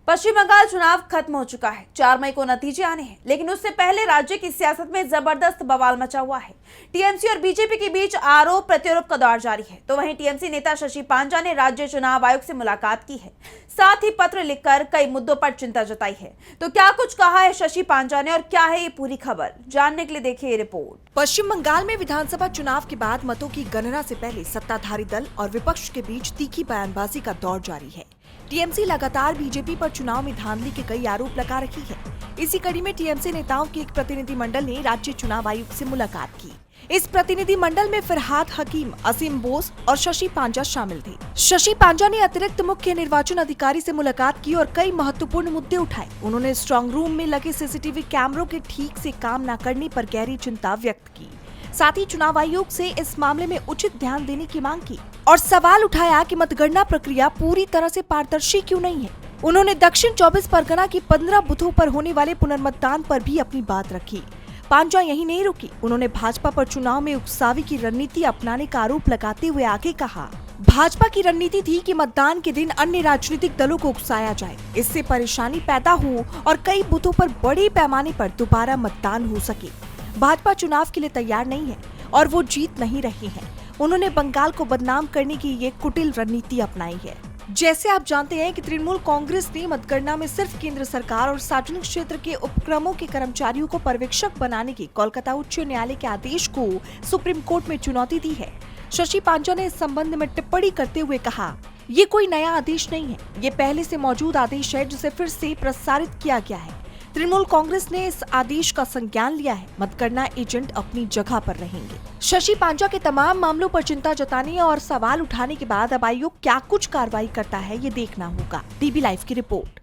पश्चिम बंगाल चुनाव खत्म हो चुका है। 4 मई को नतीजे आने हैं, लेकिन उससे पहले राज्य की सियासत में जबरदस्त बवाल मचा हुआ है। टीएमसी और बीजेपी के बीच आरोप प्रत्यारोप का दौर जारी है। तो वहीं टीएमसी नेता शशि पांजा ने राज्य चुनाव आयोग से मुलाकात की है, साथ ही पत्र लिखकर कई मुद्दों पर चिंता जताई है। तो क्या कुछ कहा है शशि पांजा ने और क्या है ये पूरी खबर, जानने के लिए देखिए ये रिपोर्ट। पश्चिम बंगाल में विधानसभा चुनाव के बाद मतों की गणना से पहले सत्ताधारी दल और विपक्ष के बीच तीखी बयानबाजी का दौर जारी है। टीएमसी लगातार बीजेपी पर चुनाव में धांधली के कई आरोप लगा रही है। इसी कड़ी में टीएमसी नेताओं के एक प्रतिनिधि मंडल ने राज्य चुनाव आयोग से मुलाकात की। इस प्रतिनिधि मंडल में फरहाद हकीम, असीम बोस और शशि पांजा शामिल थे। शशि पांजा ने अतिरिक्त मुख्य निर्वाचन अधिकारी से मुलाकात की और कई महत्वपूर्ण मुद्दे उठाए। उन्होंने स्ट्रांग रूम में लगे सीसीटीवी कैमरों के ठीक से काम न करने पर गहरी चिंता व्यक्त की। साथ ही चुनाव आयोग से इस मामले में उचित ध्यान देने की मांग की और सवाल उठाया कि मतगणना प्रक्रिया पूरी तरह से पारदर्शी क्यों नहीं है। उन्होंने दक्षिण 24 परगना की 15 बूथों पर होने वाले पुनर्मतदान पर भी अपनी बात रखी। पांजा यही नहीं रुकी, उन्होंने भाजपा पर चुनाव में उकसावी की रणनीति अपनाने का आरोप लगाते हुए आगे कहा, भाजपा की रणनीति थी कि मतदान के दिन अन्य राजनीतिक दलों को उकसाया जाए, इससे परेशानी पैदा हो और कई बूथों पर बड़े पैमाने पर दोबारा मतदान हो सके। भाजपा चुनाव के लिए तैयार नहीं है और वो जीत नहीं रही है। उन्होंने बंगाल को बदनाम करने की ये कुटिल रणनीति अपनाई है। जैसे आप जानते हैं कि तृणमूल कांग्रेस ने मतगणना में सिर्फ केंद्र सरकार और सार्वजनिक क्षेत्र के उपक्रमों के कर्मचारियों को पर्यवेक्षक बनाने के कोलकाता उच्च न्यायालय के आदेश को सुप्रीम कोर्ट में चुनौती दी है। शशि पांजा ने इस संबंध में टिप्पणी करते हुए कहा, ये कोई नया आदेश नहीं है, ये पहले से मौजूद आदेश है जिसे फिर से प्रसारित किया गया है। तृणमूल कांग्रेस ने इस आदेश का संज्ञान लिया है। मतगणना एजेंट अपनी जगह पर रहेंगे। शशि पांजा के तमाम मामलों पर चिंता जताने और सवाल उठाने के बाद अब आयोग क्या कुछ कार्रवाई करता है, ये देखना होगा। टीवी लाइव की रिपोर्ट।